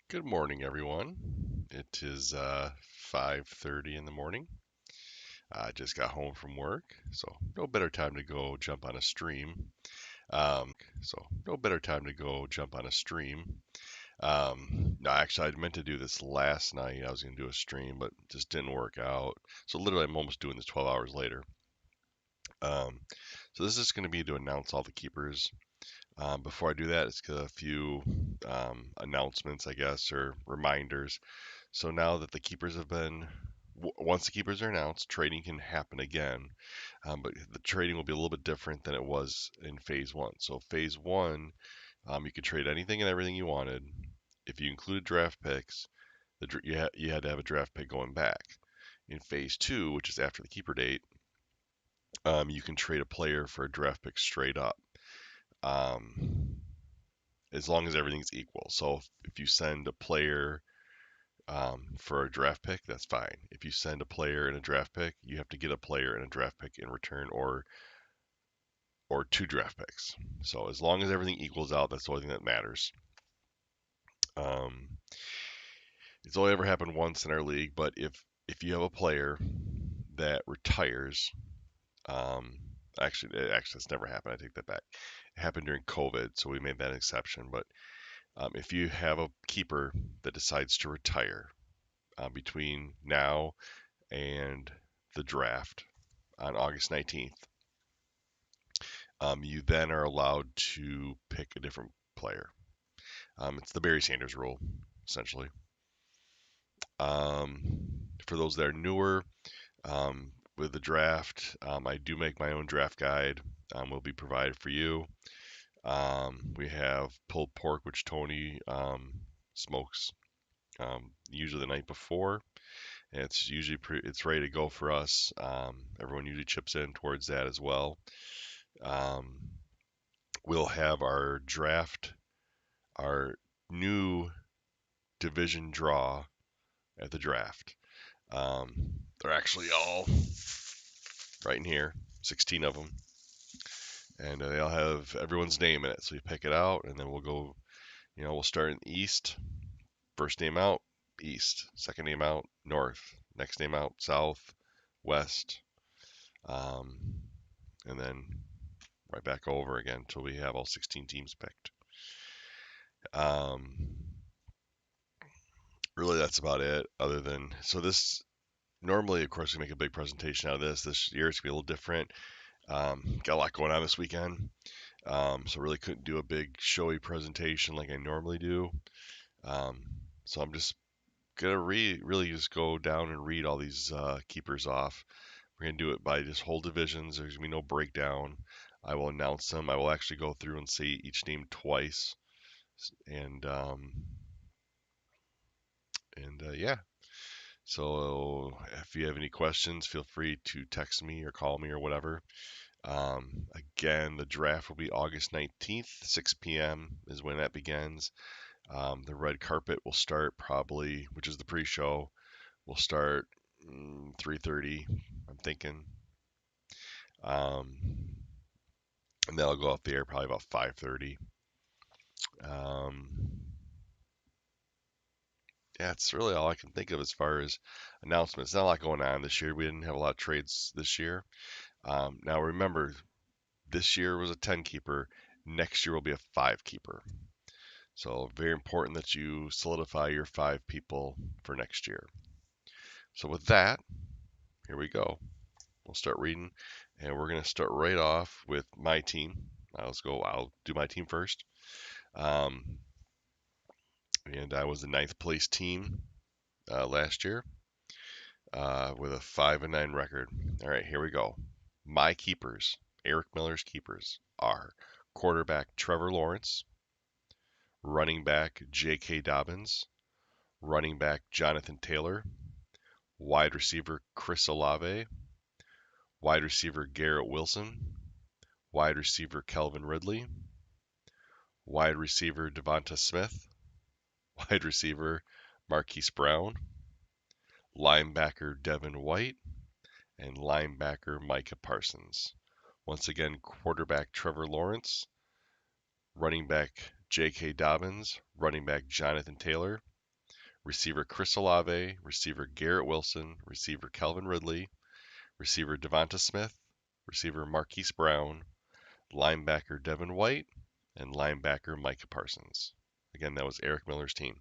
Good morning, everyone. It is 5:30 in the morning. I just got home from work, so no better time to go jump on a stream. No better time to go jump on a stream. No, actually, I meant to do this last night. I was going to do a stream, but just didn't work out. So literally, I'm almost doing this 12 hours later. Um, so this is going to be to announce all the keepers. Before I do that, it's a few announcements, I guess, or reminders. So now that the keepers have been, once the keepers are announced, trading can happen again. But the trading will be a little bit different than it was in phase one. So phase one, you could trade anything and everything you wanted. If you included draft picks, you had to have a draft pick going back. In phase two, which is after the keeper date, you can trade a player for a draft pick straight up. Um, as long as everything's equal. So if you send a player for a draft pick, that's fine. If you send a player and a draft pick, you have to get a player and a draft pick in return, or two draft picks. So as long as everything equals out, that's the only thing that matters. Um, it's only ever happened once in our league, but if you have a player that retires, um, actually that's never happened. I take that back. It happened during COVID, so we made that an exception. But if you have a keeper that decides to retire between now and the draft on August 19th, you then are allowed to pick a different player. It's the Barry Sanders rule, essentially. For those that are newer, with the draft, I do make my own draft guide. Will be provided for you. We have pulled pork, which Tony smokes usually the night before. And it's usually it's ready to go for us. Everyone usually chips in towards that as well. Um, we'll have our draft, our new division draw at the draft. They're actually all right in here, 16 of them, and they all have everyone's name in it. So you pick it out, and then we'll go. We'll start in the east. First name out, east. Second name out, north. Next name out, south, west, um, and then right back over again until we have all 16 teams picked. Um, really, that's about it. Other than this, normally, of course, we make a big presentation out of this. This year it's gonna be a little different. Got a lot going on this weekend, so really couldn't do a big showy presentation like I normally do. Um, so I'm just gonna really just go down and read all these keepers off. We're gonna do it by just whole divisions. There's gonna be no breakdown. I will announce them. I will actually go through and say each name twice, and yeah. So if you have any questions, feel free to text me or call me or whatever. Again, the draft will be August 19th, 6 p.m. is when that begins. The red carpet will start probably, which is the pre-show, will start 3:30, I'm thinking. Um, and that'll go off the air probably about 5:30. Um, yeah, it's really all I can think of as far as announcements. Not a lot going on this year. We didn't have a lot of trades this year. Now remember, this year was a 10 keeper. Next year will be a 5 keeper. So very important that you solidify your 5 people for next year. So with that, here we go. We'll start reading, and we're going to start right off with my team. I'll do my team first. Um, and I was the ninth place team last year with a 5-9 record. All right, here we go. My keepers, Eric Miller's keepers, are quarterback Trevor Lawrence, running back J.K. Dobbins, running back Jonathan Taylor, wide receiver Chris Olave, wide receiver Garrett Wilson, wide receiver Kelvin Ridley, wide receiver Devonta Smith, wide receiver Marquise Brown, linebacker Devin White, and linebacker Micah Parsons. Once again, quarterback Trevor Lawrence, running back J.K. Dobbins, running back Jonathan Taylor, receiver Chris Olave, receiver Garrett Wilson, receiver Calvin Ridley, receiver Devonta Smith, receiver Marquise Brown, linebacker Devin White, and linebacker Micah Parsons. Again, that was Eric Miller's team.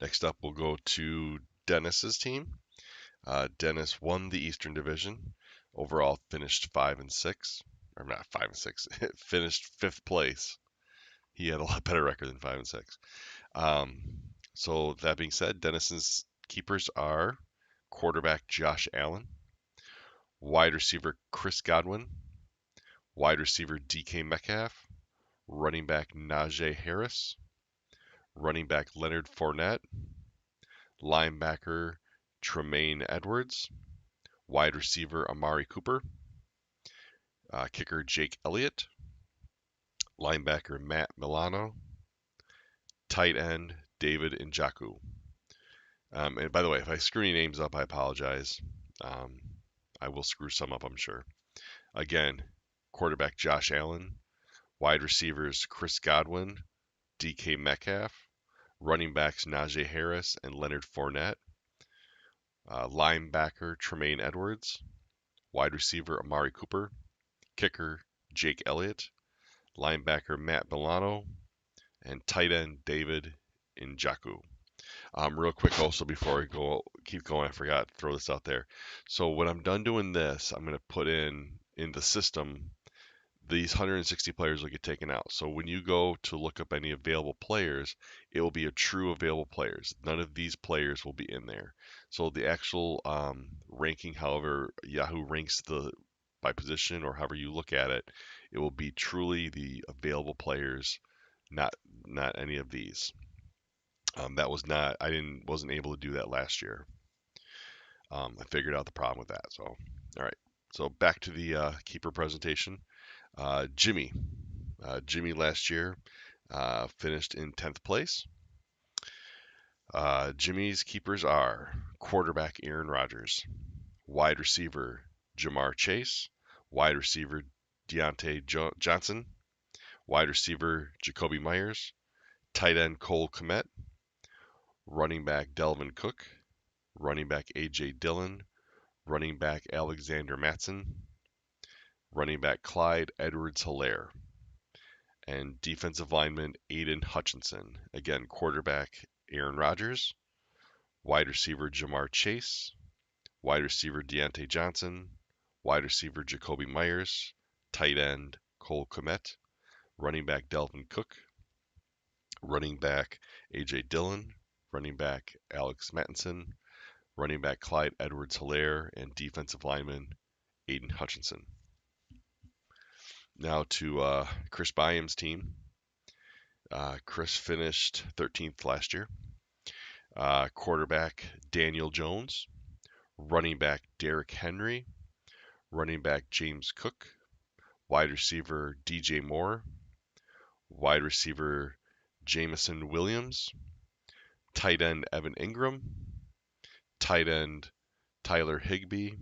Next up, we'll go to Dennis's team. Dennis won the Eastern Division. Overall, finished 5-6. Or not 5-6. Finished 5th place. He had a lot better record than 5-6. So that being said, Dennis's keepers are quarterback Josh Allen, wide receiver Chris Godwin, wide receiver DK Metcalf, running back Najee Harris, running back Leonard Fournette, linebacker Tremaine Edwards, wide receiver Amari Cooper, kicker Jake Elliott, linebacker Matt Milano, tight end David Njoku. And by the way, if I screw any names up, I apologize. I will screw some up, I'm sure. Again, quarterback Josh Allen, wide receivers Chris Godwin, DK Metcalf, running backs Najee Harris and Leonard Fournette, linebacker Tremaine Edwards, wide receiver Amari Cooper, kicker Jake Elliott, linebacker Matt Milano, and tight end David Njoku. Real quick also before I keep going, I forgot to throw this out there. So when I'm done doing this, I'm going to put in the system these 160 players will get taken out. So when you go to look up any available players, it will be a true available players. None of these players will be in there. So the actual ranking, however Yahoo ranks by position or however you look at it, it will be truly the available players, not any of these. Wasn't able to do that last year. I figured out the problem with that. So all right. So back to the keeper presentation. Jimmy last year finished in 10th place. Jimmy's keepers are quarterback Aaron Rodgers, wide receiver Jamar Chase, wide receiver Deontay Johnson, wide receiver Jacoby Myers, tight end Cole Kmet, running back Delvin Cook, running back A.J. Dillon, running back Alexander Mattson, running back Clyde Edwards-Helaire, and defensive lineman Aiden Hutchinson. Again, quarterback Aaron Rodgers, wide receiver Jamar Chase, wide receiver Deontay Johnson, wide receiver Jacoby Myers, tight end Cole Kmet, running back Delvin Cook, running back A.J. Dillon, running back Alex Mattinson, running back Clyde Edwards-Helaire, and defensive lineman Aiden Hutchinson. Now to Chris Byam's team. Chris finished 13th last year. Quarterback Daniel Jones, running back Derrick Henry, running back James Cook, wide receiver DJ Moore, wide receiver Jameson Williams, tight end Evan Ingram, tight end Tyler Higbee,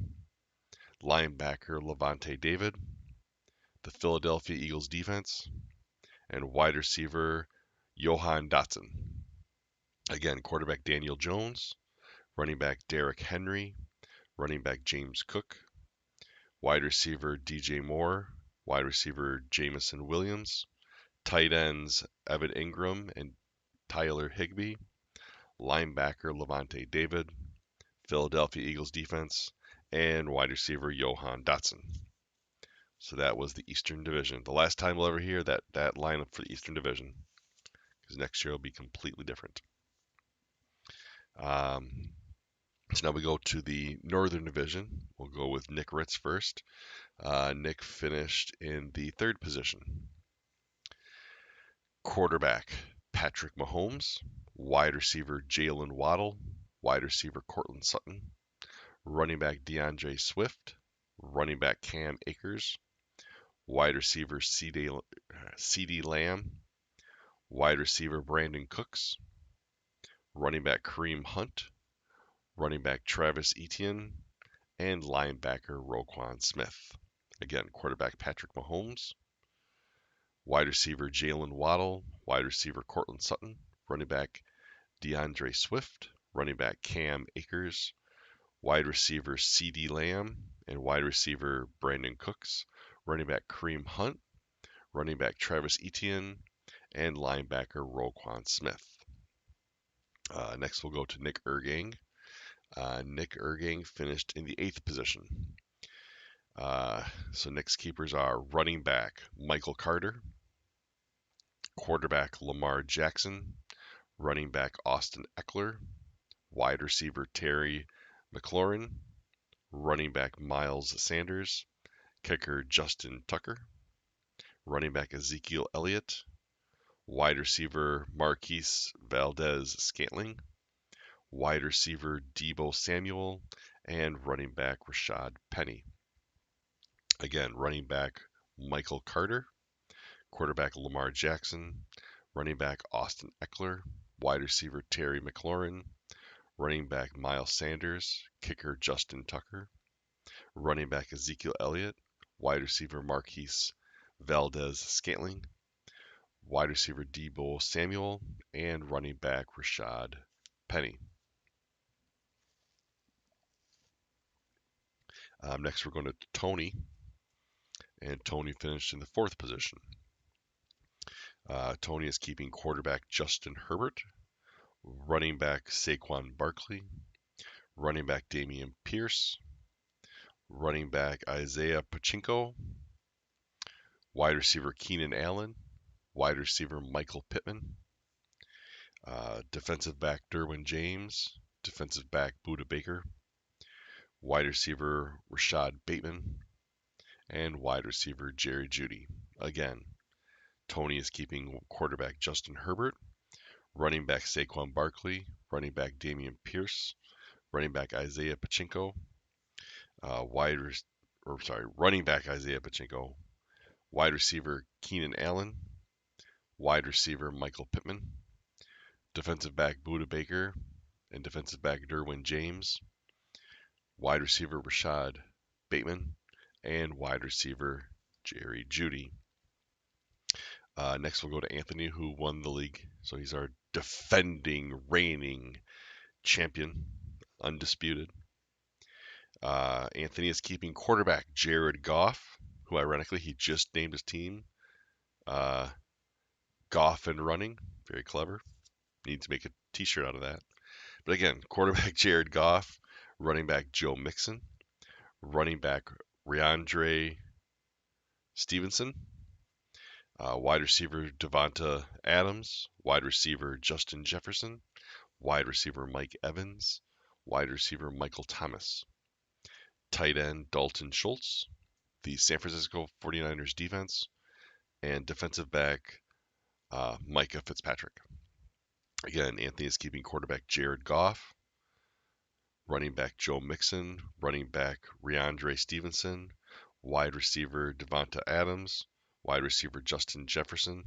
linebacker Levante David, the Philadelphia Eagles defense, and wide receiver Johan Dotson. Again, quarterback Daniel Jones, running back Derrick Henry, running back James Cook, wide receiver DJ Moore, wide receiver Jameson Williams, tight ends Evan Ingram and Tyler Higbee, linebacker Levante David, Philadelphia Eagles defense, and wide receiver Johan Dotson. So that was the Eastern Division. The last time we'll ever hear that lineup for the Eastern Division, because next year will be completely different. So now we go to the Northern Division. We'll go with Nick Ritz first. Nick finished in the 3rd position. Quarterback Patrick Mahomes, wide receiver Jalen Waddle, wide receiver Cortland Sutton, running back DeAndre Swift, running back Cam Akers, wide receiver CeeDee Lamb, wide receiver Brandon Cooks, running back Kareem Hunt, running back Travis Etienne, and linebacker Roquan Smith. Again, quarterback Patrick Mahomes, wide receiver Jalen Waddle, wide receiver Cortland Sutton, running back DeAndre Swift, running back Cam Akers, wide receiver CeeDee Lamb, and wide receiver Brandon Cooks, running back Kareem Hunt, running back Travis Etienne, and linebacker Roquan Smith. Next, we'll go to Nick Ergang. Nick Ergang finished in the 8th position. So Nick's keepers are running back Michael Carter, quarterback Lamar Jackson, running back Austin Eckler, wide receiver Terry McLaurin, running back Miles Sanders, kicker Justin Tucker, running back Ezekiel Elliott, wide receiver Marquise Valdez-Scantling, wide receiver Deebo Samuel, and running back Rashad Penny. Again, running back Michael Carter, quarterback Lamar Jackson, running back Austin Eckler, wide receiver Terry McLaurin, running back Miles Sanders, kicker Justin Tucker, running back Ezekiel Elliott, wide receiver Marquise Valdez-Scantling, wide receiver Deebo Samuel, and running back Rashad Penny. Next, we're going to Tony, and Tony finished in the 4th position. Tony is keeping quarterback Justin Herbert, running back Saquon Barkley, running back Dameon Pierce, running back Isaiah Pachinko, wide receiver Keenan Allen, wide receiver Michael Pittman, defensive back Derwin James, defensive back Budda Baker, wide receiver Rashad Bateman, and wide receiver Jerry Jeudy. Again, Tony is keeping quarterback Justin Herbert, running back Saquon Barkley, running back Dameon Pierce, running back Isaiah Pachinko, running back Isaiah Pachinko, wide receiver Keenan Allen, wide receiver Michael Pittman, defensive back Budda Baker, and defensive back Derwin James, wide receiver Rashad Bateman, and wide receiver Jerry Jeudy. Next, we'll go to Anthony, who won the league. So he's our defending, reigning champion, undisputed. Anthony is keeping quarterback Jared Goff, who ironically he just named his team Goff and Running. Very clever. Need to make a t-shirt out of that. But again, quarterback Jared Goff, running back Joe Mixon, running back Rhamondre Stevenson, wide receiver Devonta Adams, wide receiver Justin Jefferson, wide receiver Mike Evans, wide receiver Michael Thomas, tight end Dalton Schultz, the San Francisco 49ers defense, and defensive back Micah Fitzpatrick. Again, Anthony is keeping quarterback Jared Goff, running back Joe Mixon, running back Rhamondre Stevenson, wide receiver Devonta Adams, wide receiver Justin Jefferson,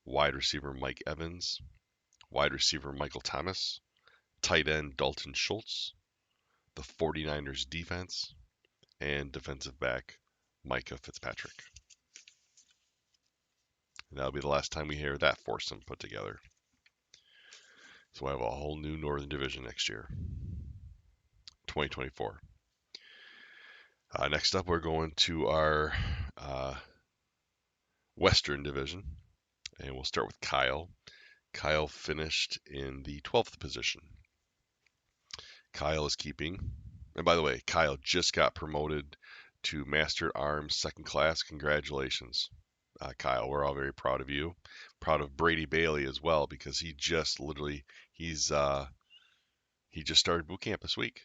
wide receiver Mike Evans, wide receiver Michael Thomas, tight end Dalton Schultz, the 49ers defense, and defensive back Micah Fitzpatrick. And that'll be the last time we hear that foursome put together. So we'll have a whole new Northern Division next year, 2024. Next up, we're going to our Western Division, and we'll start with Kyle. Kyle finished in the 12th position. Kyle is keeping, and by the way, Kyle just got promoted to Master at Arms Second Class. Congratulations, Kyle. We're all very proud of you. Proud of Brady Bailey as well, because he just started boot camp this week.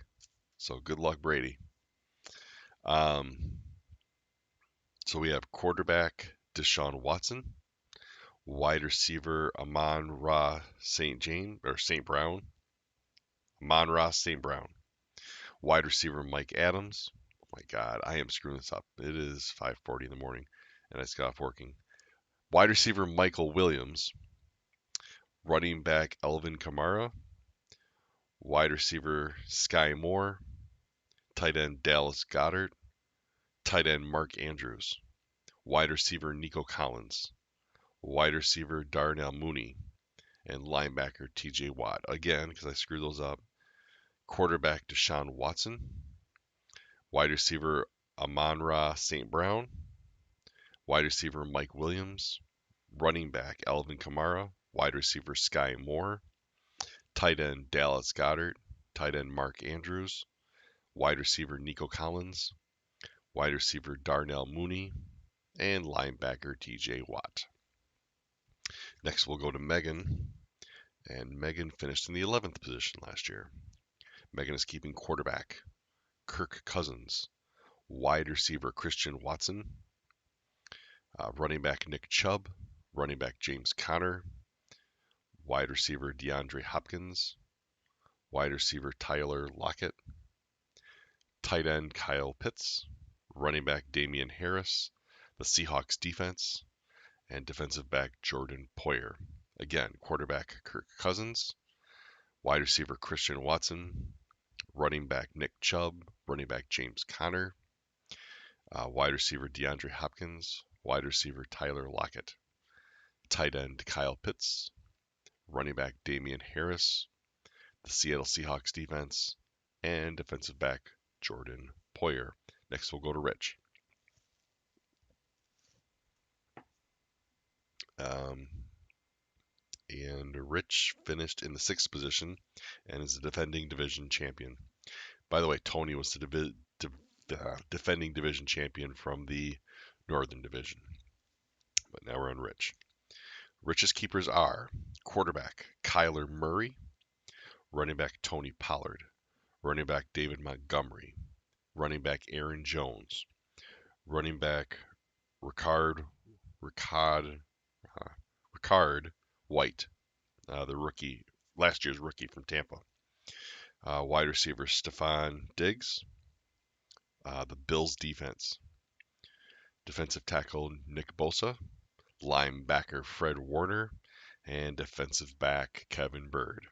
So good luck, Brady. So we have quarterback Deshaun Watson, wide receiver Amon-Ra St. Brown, Amon-Ra St. Brown, wide receiver Mike Adams. Oh my God, I am screwing this up. It is 5:40 in the morning, and I just got off working. Wide receiver Michael Williams, running back Elvin Kamara, wide receiver Sky Moore, tight end Dallas Goedert, tight end Mark Andrews, wide receiver Nico Collins, wide receiver Darnell Mooney, and linebacker TJ Watt. Again, because I screwed those up, quarterback Deshaun Watson, wide receiver Amon-Ra St. Brown, wide receiver Mike Williams, running back Alvin Kamara, wide receiver Sky Moore, tight end Dallas Goedert, tight end Mark Andrews, wide receiver Nico Collins, wide receiver Darnell Mooney, and linebacker TJ Watt. Next, we'll go to Megan, and Megan finished in the 11th position last year. Megan is keeping quarterback Kirk Cousins, wide receiver Christian Watson, running back Nick Chubb, running back James Conner, wide receiver DeAndre Hopkins, wide receiver Tyler Lockett, tight end Kyle Pitts, running back Damian Harris, the Seahawks defense, and defensive back Jordan Poyer. Again, quarterback Kirk Cousins, wide receiver Christian Watson, running back Nick Chubb, running back James Conner, wide receiver DeAndre Hopkins, wide receiver Tyler Lockett, tight end Kyle Pitts, running back Damian Harris, the Seattle Seahawks defense, and defensive back Jordan Poyer. Next, we'll go to Rich. And Rich finished in the 6th position and is the defending division champion. By the way, Tony was the defending division champion from the Northern Division. But now we're on Rich. Rich's keepers are quarterback Kyler Murray, running back Tony Pollard, running back David Montgomery, running back Aaron Jones, running back Ricard White, the rookie, last year's rookie from Tampa. Wide receiver Stephon Diggs, the Bills defense. Defensive tackle Nick Bosa, linebacker Fred Warner, and defensive back Kevin Byrd.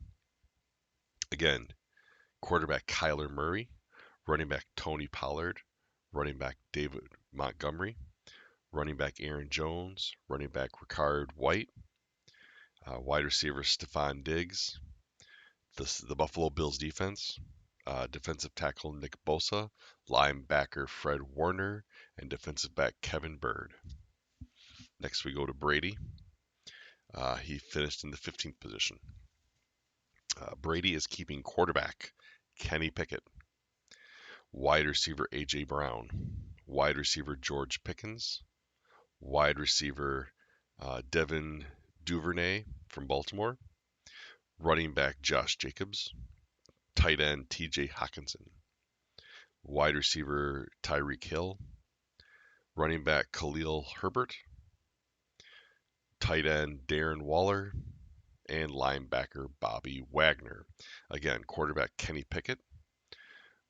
Again, quarterback Kyler Murray, running back Tony Pollard, running back David Montgomery, running back Aaron Jones, running back Ricard White, wide receiver Stephon Diggs, the Buffalo Bills defense, defensive tackle Nick Bosa, linebacker Fred Warner, and defensive back Kevin Byrd. Next we go to Brady. He finished in the 15th position. Brady is keeping quarterback Kenny Pickett, wide receiver A.J. Brown, wide receiver George Pickens, wide receiver Devin Duvernay from Baltimore, running back Josh Jacobs, tight end T.J. Hockenson, wide receiver Tyreek Hill, running back Khalil Herbert, tight end Darren Waller, and linebacker Bobby Wagner. Again, quarterback Kenny Pickett,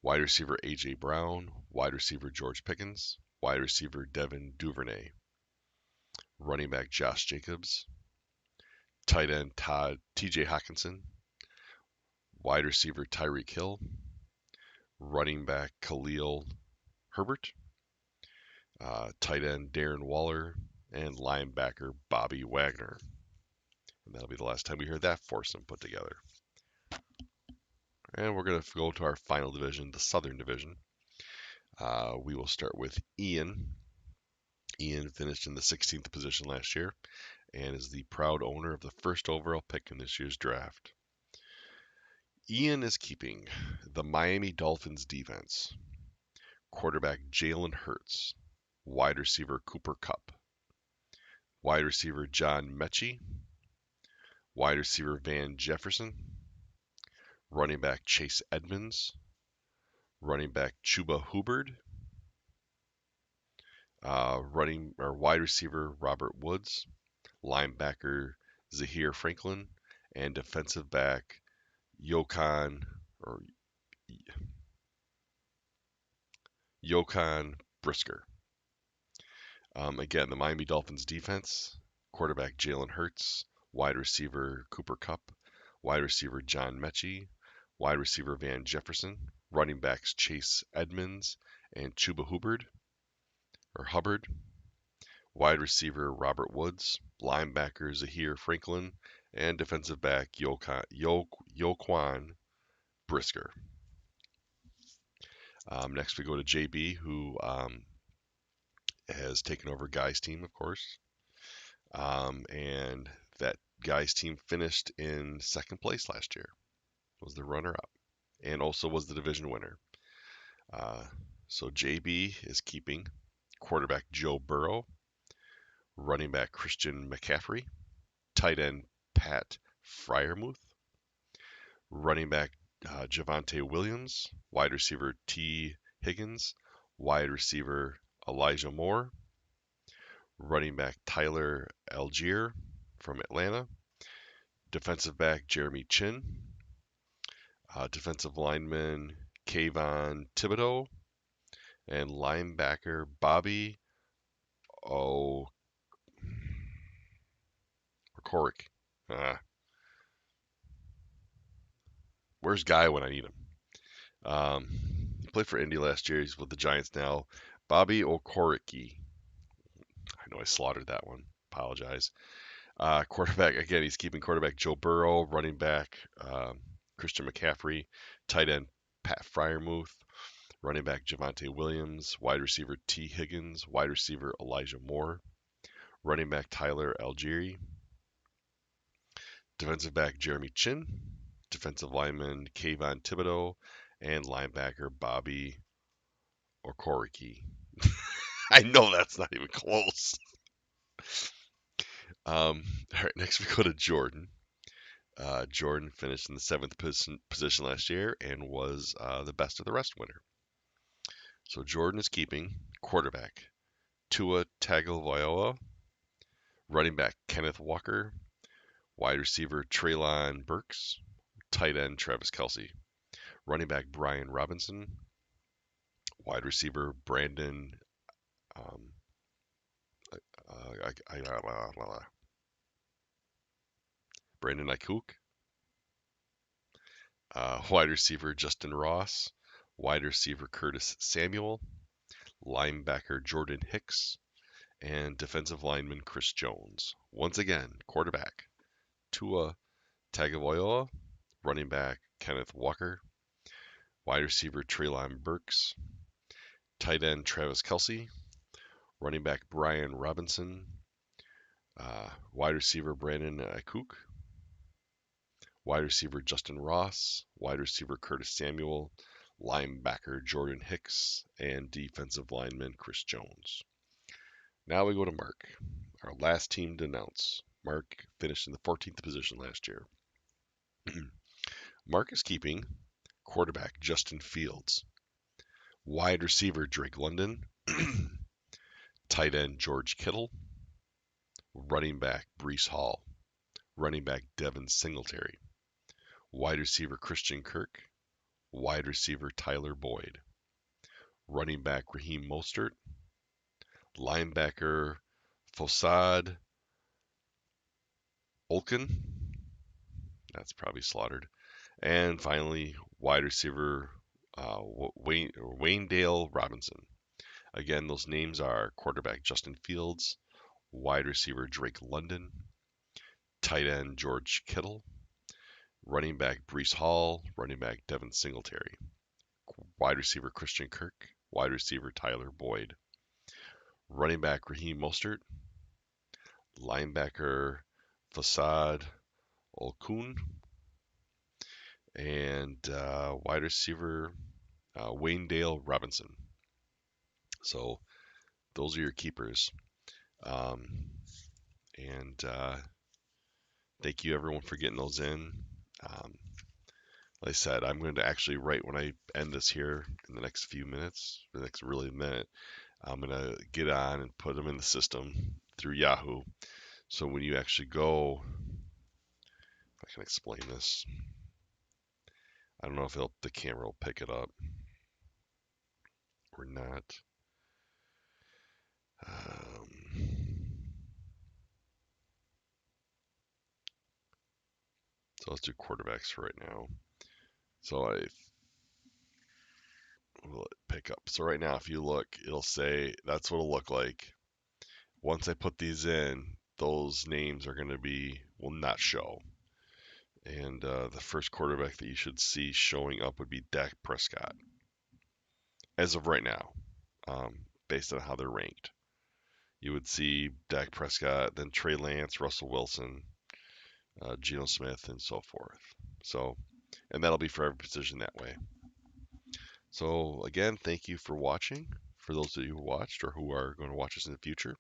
wide receiver A.J. Brown, wide receiver George Pickens, wide receiver Devin Duvernay, running back Josh Jacobs, tight end T.J. Hockenson, wide receiver Tyreek Hill, running back Khalil Herbert, tight end Darren Waller, and linebacker Bobby Wagner. And that'll be the last time we hear that foursome put together. And we're going to go to our final division, the Southern Division. We will start with Ian. Ian finished in the 16th position last year and is the proud owner of the first overall pick in this year's draft. Ian is keeping the Miami Dolphins defense, quarterback Jalen Hurts, wide receiver Cooper Kupp, wide receiver John Mechie, wide receiver Van Jefferson, running back Chase Edmonds, running back Chuba Hubbard, wide receiver Robert Woods, linebacker Zahir Franklin, and defensive back Johan Brisker. Again, the Miami Dolphins defense, quarterback Jalen Hurts, wide receiver Cooper Kupp, wide receiver John Mechie, wide receiver Van Jefferson, running backs Chase Edmonds and Chuba Hubbard, wide receiver Robert Woods, linebacker Zahir Franklin, and defensive back Yoquan Brisker. Next, we go to JB, who has taken over Guy's team, of course. And that Guy's team finished in second place last year, was the runner up, and also was the division winner. Uh, so JB is keeping quarterback Joe Burrow, running back Christian McCaffrey, tight end Pat Fryermuth, running back Javante Williams, wide receiver T. Higgins, wide receiver Elijah Moore, running back Tyler Algier from Atlanta, defensive back Jeremy Chin, defensive lineman Kayvon Thibodeau, and linebacker Bobby O'Corrick. Where's Guy when I need him? He played for Indy last year. He's with the Giants now. Bobby Okoriki. I know I slaughtered that one. Apologize. Quarterback, again, he's keeping quarterback Joe Burrow, running back Christian McCaffrey, tight end Pat Fryermuth, running back Javante Williams, wide receiver T. Higgins, wide receiver Elijah Moore, running back Tyler Algieri, defensive back Jeremy Chin, defensive lineman Kayvon Thibodeau, and linebacker Bobby Okoriki. I know that's not even close. All right, next we go to Jordan. Jordan finished in the seventh position last year and was the best of the rest winner. So Jordan is keeping quarterback Tua Tagovailoa, running back Kenneth Walker, wide receiver Treylon Burks, tight end Travis Kelce, running back Brian Robinson, wide receiver Brandon Brandon Ayuk, wide receiver Justin Ross, wide receiver Curtis Samuel, linebacker Jordan Hicks, and defensive lineman Chris Jones. Once again, quarterback Tua Tagovailoa, running back Kenneth Walker, wide receiver Treylon Burks, tight end Travis Kelce, running back Brian Robinson, wide receiver Brandon Ayuk, wide receiver Justin Ross, wide receiver Curtis Samuel, linebacker Jordan Hicks, and defensive lineman Chris Jones. Now we go to Mark, our last team to announce. Mark finished in the 14th position last year. Mark is keeping quarterback Justin Fields, wide receiver Drake London, tight end George Kittle, running back Breece Hall, running back Devin Singletary, wide receiver Christian Kirk, wide receiver Tyler Boyd, running back Raheem Mostert, linebacker Fossad Olkin, that's probably slaughtered, and finally wide receiver Wayndale Robinson. Again, those names are quarterback Justin Fields, wide receiver Drake London, tight end George Kittle, running back Breece Hall, running back Devin Singletary, wide receiver Christian Kirk, wide receiver Tyler Boyd, running back Raheem Mostert, linebacker Fassad Olkun, and wide receiver Wayndale Robinson. So those are your keepers. Um, and thank you everyone for getting those in. Like I said, I'm going to actually write when I end this here in the next few minutes, the next really minute, I'm going to get on and put them in the system through Yahoo. So when you actually go, if I can explain this, I don't know if the camera will pick it up or not. So let's do quarterbacks for right now. So I will pick up. So right now, if you look, it'll say that's what it'll look like. Once I put these in, those names are going to will not show. And the first quarterback that you should see showing up would be Dak Prescott, as of right now, based on how they're ranked. You would see Dak Prescott, then Trey Lance, Russell Wilson, Geno Smith, and so forth. So, and that'll be for every position that way. So again, thank you for watching. For those of you who watched or who are going to watch us in the future,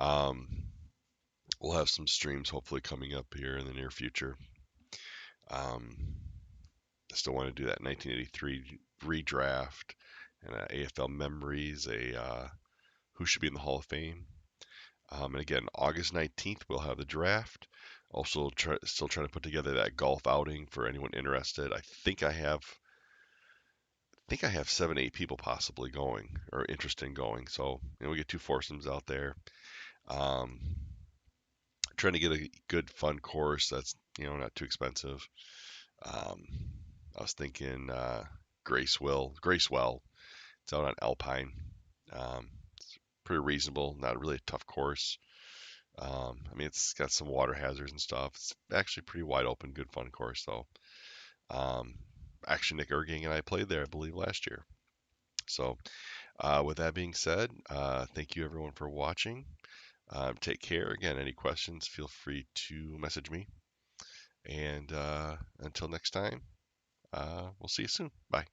um, we'll have some streams hopefully coming up here in the near future. I still want to do that 1983 redraft and AFL memories, who should be in the Hall of Fame. And again, August 19th, we'll have the draft. Also, still trying to put together that golf outing for anyone interested. I think I have 7, 8 people possibly going or interested in going. So, we get 2 foursomes out there. Um, Trying to get a good fun course that's not too expensive. Um, I was thinking Gracewell. It's out on Alpine. It's pretty reasonable, not really a tough course. It's got some water hazards and stuff. It's actually pretty wide open, good fun course though. Um, actually, Nick Ergang and I played there, I believe, last year. So, with that being said, thank you everyone for watching. Take care. Again, any questions, feel free to message me. And until next time, we'll see you soon. Bye.